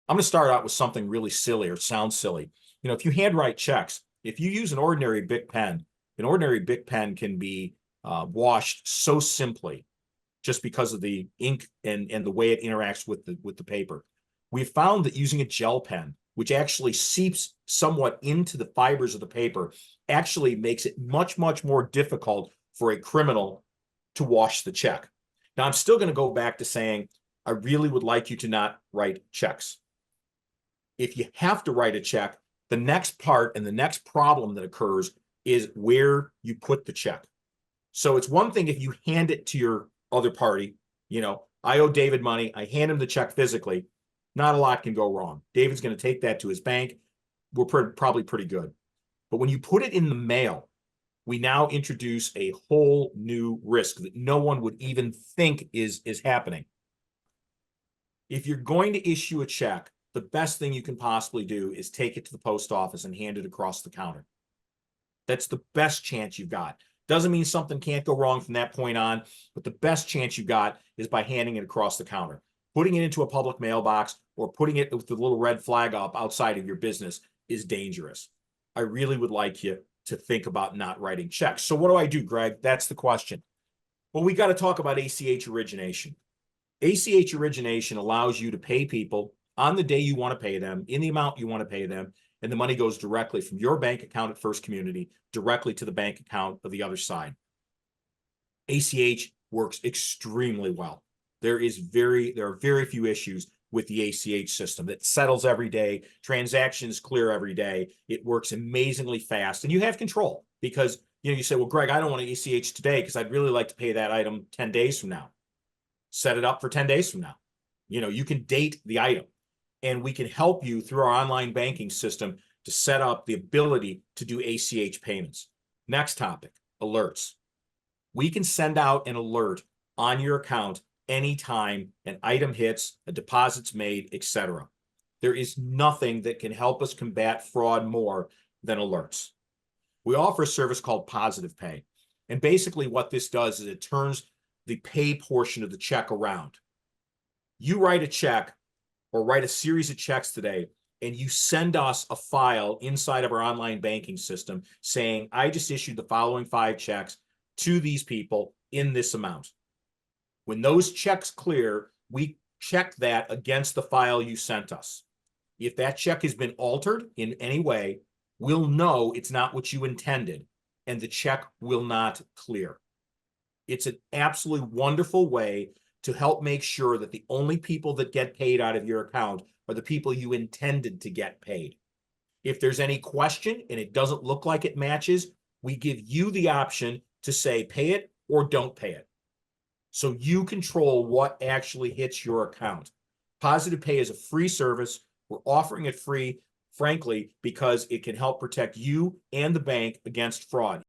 I'm going to start out with something really silly or sounds silly. If you handwrite checks, if you use an ordinary Bic pen, can be washed so simply just because of the ink and the way it interacts with the paper. We've found that using a gel pen, which actually seeps somewhat into the fibers of the paper, actually makes it much, much more difficult for a criminal to wash the check. Now, I'm still going to go back to saying, I really would like you to not write checks. If you have to write a check, the next part and the next problem that occurs is where you put the check. So it's one thing if you hand it to your other party, I owe David money, I hand him the check physically, not a lot can go wrong. David's going to take that to his bank. We're probably pretty good. But when you put it in the mail, we now introduce a whole new risk that no one would even think is happening. If you're going to issue a check, the best thing you can possibly do is take it to the post office and hand it across the counter. That's the best chance you've got. Doesn't mean something can't go wrong from that point on, but the best chance you got is by handing it across the counter. Putting it into a public mailbox or putting it with the little red flag up outside of your business is dangerous. I really would like you to think about not writing checks. So what do I do, Greg? That's the question. Well, we got to talk about ACH origination. ACH origination allows you to pay people on the day you want to pay them, in the amount you want to pay them, and the money goes directly from your bank account at First Community directly to the bank account of the other side. ACH works extremely well. There are very few issues with the ACH system. It settles every day, transactions clear every day. It works amazingly fast, and you have control because you say, well, Greg, I don't want to ACH today because I'd really like to pay that item 10 days from now. Set it up for 10 days from now. You can date the item, and we can help you through our online banking system to set up the ability to do ACH payments. Next topic, alerts. We can send out an alert on your account anytime an item hits, a deposit's made, etc. There is nothing that can help us combat fraud more than alerts. We offer a service called Positive Pay. And basically what this does is it turns the pay portion of the check around. You write a check or write a series of checks today, and you send us a file inside of our online banking system saying, I just issued the following 5 checks to these people in this amount. When those checks clear, we check that against the file you sent us. If that check has been altered in any way, we'll know it's not what you intended, and the check will not clear. It's an absolutely wonderful way to help make sure that the only people that get paid out of your account are the people you intended to get paid. If there's any question and it doesn't look like it matches, we give you the option to say pay it or don't pay it. So you control what actually hits your account. Positive Pay is a free service. We're offering it free, frankly, because it can help protect you and the bank against fraud.